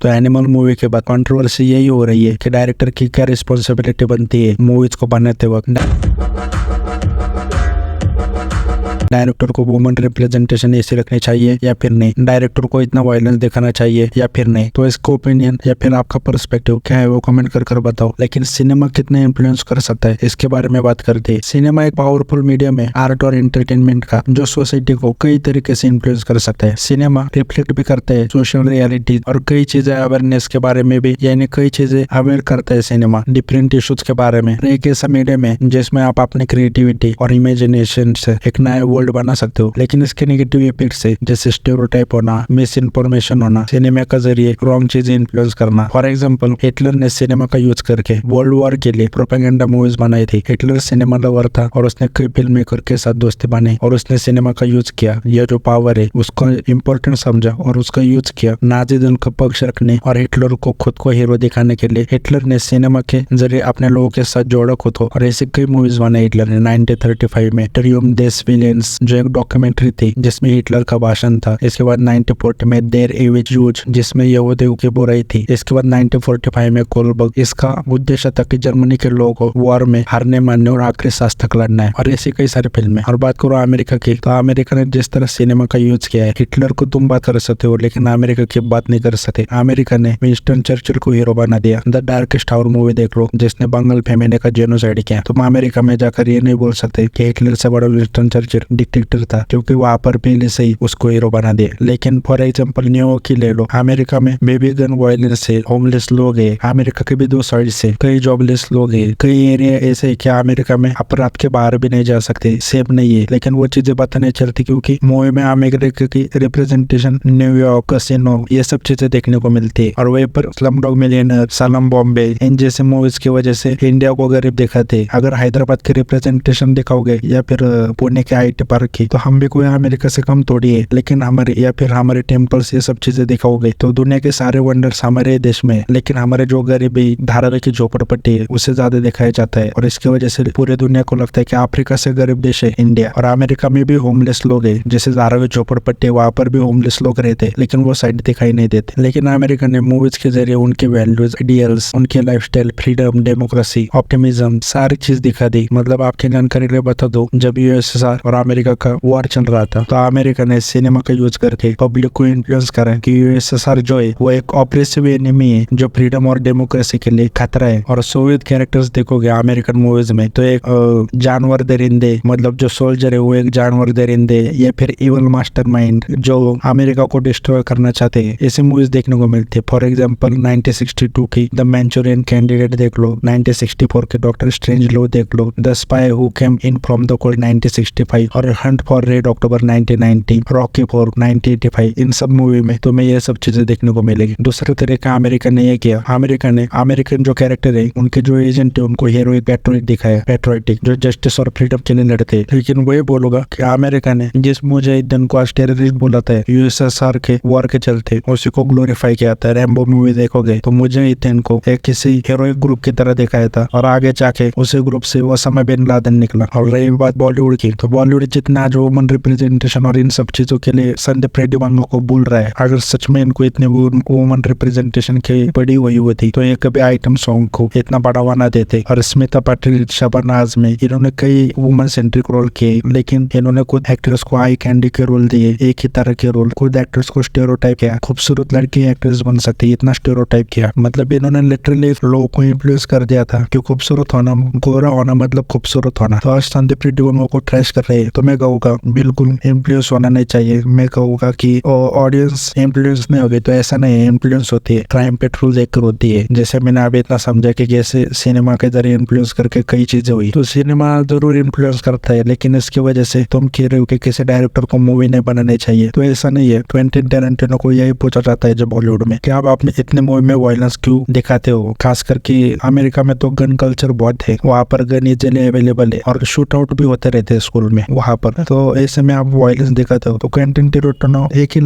तो animal movie के बाद कंट्रोवर्सी यही हो रही है कि डायरेक्टर की क्या रिस्पॉन्सिबिलिटी बनती है मूवीज को बनाते वक्त। डायरेक्टर को वुमन रिप्रेजेंटेशन ऐसी रखनी चाहिए या फिर नहीं, डायरेक्टर को इतना वायलेंस दिखाना चाहिए या फिर नहीं। तो इसका ओपिनियन या फिर आपका पर्सपेक्टिव क्या है वो कमेंट कर बताओ। लेकिन सिनेमा कितने इन्फ्लुएंस कर सकता है इसके बारे में बात करते हैं। सिनेमा एक पावरफुल मीडियम है आर्ट और एंटरटेनमेंट का, जो सोसाइटी को कई तरीके से इन्फ्लुएंस कर सकता है। सिनेमा रिफ्लेक्ट भी करता है सोशल रियलिटी और कई चीजें अवेयरनेस के बारे में भी, यानी कई चीजें अवेयर करता है सिनेमा डिफरेंट इश्यूज के बारे में। एक ऐसा मीडियम है जिसमें आप अपनी क्रिएटिविटी और इमेजिनेशन से एक नया वर्ल्ड बना सकते हो। लेकिन इसके नेगेटिव इफेक्ट से, जैसे स्टेरियोटाइप होना, मिस इन्फॉर्मेशन होना, सिनेमा का जरिए रॉन्ग चीजें इन्फ्लुएंस करना। फॉर एग्जांपल, हिटलर ने सिनेमा का यूज करके वर्ल्ड वॉर के लिए प्रोपेगेंडा मूवीज बनाई थी। हिटलर सिनेमा लवर था और उसने कई फिल्म मेकर के साथ दोस्ती बनाई और उसने सिनेमा का यूज किया। यह जो पावर है उसको इम्पोर्टेंट समझा और उसका यूज किया नाजी दल का पक्ष रखने और हिटलर को खुद को हीरो दिखाने के लिए। हिटलर ने सिनेमा के जरिए अपने लोगों के साथ जोड़ा खुद को और ऐसी कई मूवीज बनाई हिटलर ने। 1935 में ट्रियम्फ देस विलेंस जो एक डॉक्यूमेंट्री थी जिसमें हिटलर का भाषण था। इसके बाद 1940 में देर एविज यूज जिसमें यहूदियों की बुराई थी। इसके बाद 1945 में कोलबर्ग, इसका उद्देश्य था कि जर्मनी के लोगों को वॉर में हारने मानने और आखिरी सांस तक लड़ना है। और ऐसी कई सारी फिल्में। और बात करो अमेरिका की, तो अमेरिका ने जिस तरह सिनेमा का यूज किया है, हिटलर को तुम बात कर सकते हो लेकिन अमेरिका की बात नहीं कर सकते। अमेरिका ने विंस्टन चर्चिल को हीरो बना दिया। द डार्केस्ट आवर मूवी देख लो जिसने बंगाल फेमिना का जेनोसाइड किया। तुम अमेरिका में जाकर ये नहीं बोल सकते कि हिटलर से बड़ा विंस्टन चर्चिल डिक्टेटर था, क्योंकि वहां पर पहले से ही उसको हीरो बना दिया। लेकिन फॉर एग्जांपल न्यूयॉर्क की ले लो, अमेरिका में बेबी गन वायलेंस है, होमलेस लोग है। अमेरिका के भी दो साइड से कई जॉबलेस लोग है। कई एरिया ऐसे है कि अमेरिका में अपराध के बाहर भी नहीं जा सकते, सेफ नहीं है। लेकिन वो चीजें पता नहीं चलती क्योंकि मूवी में अमेरिका की रिप्रेजेंटेशन न्यूयॉर्क, कैसीनो, ये सब चीजें देखने को मिलती है। और वहीं पर स्लमडॉग मिलियनेयर, सलम बॉम्बे, इन जैसे मूवीज की वजह से इंडिया को गरीब दिखाते। अगर हैदराबाद की रिप्रेजेंटेशन दिखाओगे या फिर पुणे के IT पार्क की, तो हम भी कोई अमेरिका से कम थोड़ी है। लेकिन हमारे या फिर हमारे टेम्पल्स, ये सब चीजें दिखाओगे तो दुनिया के सारे वंडर्स हमारे देश में। लेकिन हमारे जो गरीबी, धारावी की झोपड़पट्टी है, उसे ज्यादा दिखाया जाता है। और इसकी वजह से पूरी दुनिया को लगता है कि अफ्रीका से गरीब देश है इंडिया। और अमेरिका में भी होमलेस लोग है, जैसे धारावी झोपड़पट्टी, वहां पर भी होमलेस लोग रहते, लेकिन वो साइड दिखाई नहीं देते। लेकिन अमेरिका ने मूवीज के जरिए उनके वैल्यूज, आइडियल्स, उनके लाइफस्टाइल, फ्रीडम, डेमोक्रेसी, ऑप्टिमिज्म, सारी चीज दिखा दी। मतलब आपकी जानकारी लिए बता दो, जब USSR और अमेरिका का वॉर चल रहा था तो अमेरिका ने सिनेमा का यूज करके पब्लिक को इन्फ्लुएंस करा कि USSR जो है वो एक ऑपरेसिव एनिमी है जो फ्रीडम और डेमोक्रेसी के लिए खतरा है। और सोवियत कैरेक्टर्स देखोगे अमेरिकन मूवीज में तो एक जानवर दरिंदे, मतलब जो सोल्जर है वो एक जानवर दरिंदे, या फिर इवल मास्टरमाइंड जो अमेरिका को डिस्ट्रॉय करना चाहते हैं, ऐसी मूवीज देखने को मिलती है। फॉर एग्जाम्पल 1962 की द मैंचूरियन कैंडिडेट देख लो, 1964 के डॉक्टर स्ट्रेंज लो देख लो, the spy who came in from the cold 1965 और hunt for red October 1990, Rocky for 1985। इन सब मूवी में तुम्हें ये सब चीजें देखने को मिलेगी। दूसरे तरीका अमेरिका ने ये किया, अमेरिकन जो कैरेक्टर है, उनके जो एजेंट है, उनको हीरोइक पैट्रियट दिखाया, पैट्रियटिक, जो जस्टिस और फ्रीडम के लिए लड़ते। लेकिन वही बोलूंगा कि अमेरिका ने जिस मुजाहिदीन को आज टेररिस्ट बोला था USSR के वॉर के चलते, उसी को ग्लोरीफाई किया था। रैम्बो मूवी देखोगे तो मुजाहिदीन को एक किसी हीरोइक ग्रुप की तरह दिखाया था और आगे जाके उसी ग्रुप से ओसामा बिन लादेन निकला। और रही बात बॉलीवुड की, तो बॉलीवुड जितना जो वुमन रिप्रेजेंटेशन और इन सब चीजों के लिए संदीप रेड्डी वांगो को बोल रहा है, अगर सच में इनको इतने वुमन रिप्रेजेंटेशन की पड़ी हुई होती तो ये कभी आइटम सॉन्ग को इतना बढ़ावा ना देते। और स्मिता पाटिल, शबाना आजमी, इन्होंने कई वुमन सेंट्रिक रोल किए, लेकिन इन्होंने खुद एक्ट्रेस को आई कैंडी के रोल दिए, एक ही तरह के रोल। खुद एक्ट्रेस को स्टेरियोटाइप किया, खूबसूरत लड़की एक्ट्रेस बन सकती है, इतना स्टेरियोटाइप किया। मतलब इन्होंने लिटरली लोगों को इन्फ्लुएंस कर दिया था कि खूबसूरत होना, गोरा होना मतलब खूबसूरत होना। तो आज संदीप रेड्डी वांगो को ट्रैश कर रहे हैं, तो मैं कहूँगा बिल्कुल इन्फ्लुएंस होना नहीं चाहिए। मैं कहूँगा कि ऑडियंस इन्फ्लुएंस नहीं होगी तो ऐसा नहीं है, इन्फ्लुएंस होती है, क्राइम पेट्रोल देखकर होती है। जैसे मैंने अभी इतना समझा कि कैसे सिनेमा के जरिए इन्फ्लुएंस करके कई चीजें हुई, तो सिनेमा जरूर इन्फ्लुएंस करता है, लेकिन इसकी वजह से तुम कह रहे हो कि किसी डायरेक्टर को मूवी नहीं बनानी चाहिए, तो ऐसा नहीं है। क्वेंटिन टेरेंटिनो को यही पूछा जाता है जब बॉलीवुड में कि आप इतने मूवी में वायलेंस क्यों दिखाते हो। खास करके अमेरिका में तो गन कल्चर बहुत है, वहाँ पर गन इजीली अवेलेबल है और शूट आउट भी होते रहते हैं स्कूल में। वहाँ कहाँ पर। तो ऐसे में आप वायलेंस दिखाते हो। तो क्वेंटिन टेरेंटिनो एक ही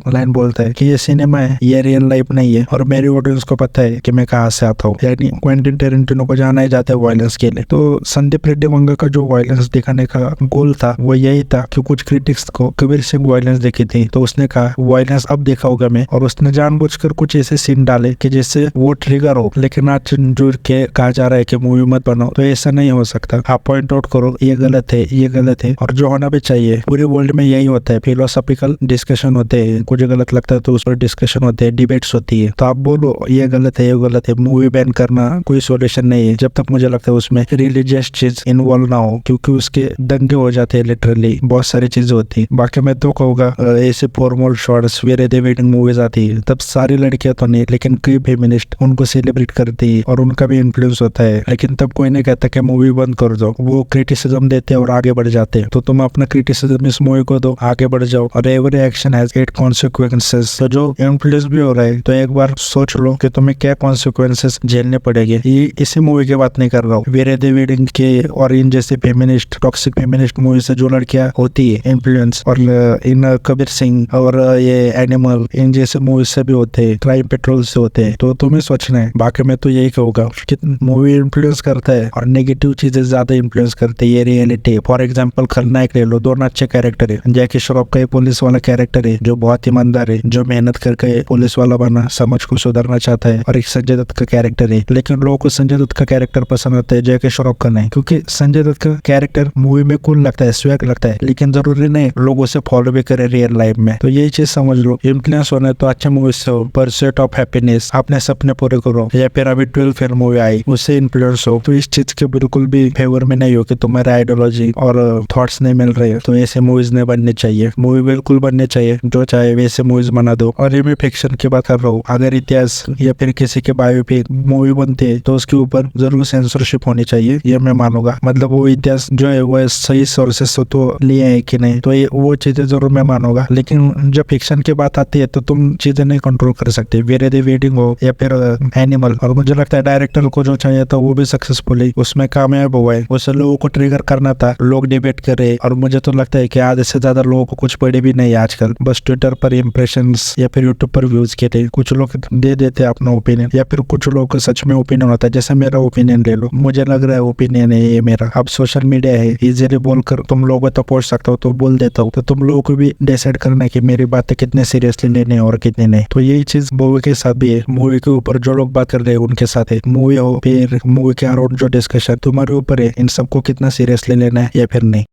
लाइन बोलता है कि ये सिनेमा है, ये रियल लाइफ नहीं है, और मेरी ऑडियंस को पता है कि मैं कहाँ से आता हूँ। यानी क्वेंटिन टेरेंटिनो को जाना ही जाता है वायलेंस के लिए। तो संदीप रेड्डी वंगा का जो वायलेंस दिखाने का गोल था वो यही था कि कुछ क्रिटिक्स को कबीर सिंह वायलेंस देखी थी तो उसने कहा वायलेंस अब देखा होगा मैं, और उसने जानबूझकर कुछ ऐसे सीन डाले कि जिससे वो ट्रिगर हो। लेकिन आज जो के कहा जा रहा है कि मूवी मत बनाओ, तो ऐसा नहीं हो सकता। आप पॉइंट आउट करो ये गलत है, ये गलत है, और जो होना भी चाहिए। पूरे वर्ल्ड में यही होता है, फिलोसॉफिकल डिस्कशन होते हैं, कुछ गलत लगता है तो उस पर डिस्कशन होते हैं, डिबेट्स होती है। तो आप बोलो ये गलत है, ये गलत है, मूवी बैन करना कोई सॉल्यूशन नहीं है जब तक मुझे लगता है उसमें रिलीजियस चीज इन्वॉल्व ना हो, क्योंकि उसके दंगे हो जाते हैं, लिटरली बहुत सारी चीजें होती है। बाकी मैं तो कहूँगा ऐसे फॉर्मल शॉर्ट्स वेरे दे वेडिंग मूवीज आती है तब सारी लड़कियां तो नहीं लेकिन कई फेमिनिस्ट उनको सेलिब्रेट करती है और उनका भी इन्फ्लुएंस होता है, लेकिन तब कोई नहीं कहता कि मूवी बंद कर दो। वो क्रिटिसिज्म देते हैं और आगे बढ़ जाते हैं। तो तुम अपना क्रिटिसिज्म इस मूवी को दो, आगे बढ़ जाओ। और every action has it consequences. तो जो इन्फ्लुएंस भी हो रहा है तो एक बार सोच लो कि तुम्हें क्या कॉन्सिक्वेंसेस झेलने पड़ेंगे। ये इसी मूवी की बात नहीं कर रहा हूँ, वेरे दे वेडिंग के और इन जैसे फेमिनिस्ट टॉक्सिक फेमिनिस्ट मूवी से जो लड़कियां होती है इन्फ्लुएंस, और इन कबीर सिंह और ये एनिमल इन जैसे मूवी से भी होते हैं, क्राइम पेट्रोल से होते हैं। तो तुम्हें सोचना है। बाकी मैं तो यही कहूँगा कि मूवी इन्फ्लुएंस करता है और नेगेटिव चीजें ज्यादा इन्फ्लुएंस करते हैं, ये रियलिटी है। फॉर एग्जाम्पल खलनायक ले लो, दोनों अच्छे कैरेक्टर है। जैकी श्रॉफ का पुलिस वाला कैरेक्टर है जो बहुत ईमानदार है, जो मेहनत करके पुलिस वाला बना, समाज को सुधारना चाहता है, और एक संजय दत्त का कैरेक्टर है। लेकिन लोगों को संजय दत्त का कैरेक्टर पसंद आता है, जैकी श्रॉफ का नहीं, क्योंकि संजय दत्त का कैरेक्टर मूवी में कूल लगता है, स्वैग लगता है, लेकिन जरूरी नहीं लोगों से फॉलो भी करे रियल लाइफ में। तो यही चीज समझ लो, इन्फ्लुएंस होना है तो अच्छे मूवी से हो, परस्यूट ऑफ हैप्पीनेस, अपने सपने पूरे करो। या फिर अभी 12 फेल मूवी आई उससे इन्फ्लुएंस हो, तो इस चीज के बिल्कुल भी फेवर में नहीं हो कि तुम्हारे आइडियोलॉजी और थॉट्स नहीं मिल रहे, तो ऐसे मूवीज नहीं बनने चाहिए। मूवी बिल्कुल बनने चाहिए, जो चाहे वैसे मूवीज बना दो। और ये मैं फिक्शन की बात कर रहा हूँ, अगर इतिहास या फिर किसी के बायोपिक मूवी बनती है तो उसके ऊपर जरूर सेंसरशिप होनी चाहिए, ये मैं मानूंगा। मतलब वो इतिहास जो है वो सही सोर्सेस से तो लिए है कि नहीं, तो ये वो चीजें जरूर मैं मानूंगा। लेकिन जब फिक्शन की बात आती है तो तुम चीजें नहीं कंट्रोल कर सकते, वेरे दे वेडिंग हो या फिर एनिमल। और मुझे लगता है डायरेक्टर को जो चाहिए था वो भी सक्सेसफुली उसमें कामयाब हुआ है। उसे लोगों को ट्रिगर करना था, लोग डिबेट करे, और मुझे तो लगता है कि आधे से ज्यादा लोगों को कुछ पड़े भी नहीं आजकल, बस ट्विटर पर इंप्रेशंस या फिर यूट्यूब पर व्यूज के थे। कुछ लोग दे देते अपना ओपिनियन, या फिर कुछ लोग को सच में ओपिनियन होता है। जैसे मेरा ओपिनियन ले लो, मुझे लग रहा है ओपिनियन है ये मेरा। अब सोशल मीडिया है, इजीली बोलकर तुम लोगों तक पहुंच सकता हो, तो बोल देता हूँ। तो तुम लोगों को भी डिसाइड करना है कि मेरी बातें कितने सीरियसली लेने और कितने नहीं। तो यही चीज मूवी के साथ भी है, मूवी के ऊपर जो लोग बात कर रहे हैं उनके साथ है। मूवी हो फिर मूवी के अराउंड जो डिस्कशन तुम्हारे ऊपर है, इन सबको कितना सीरियसली लेना है या फिर नहीं।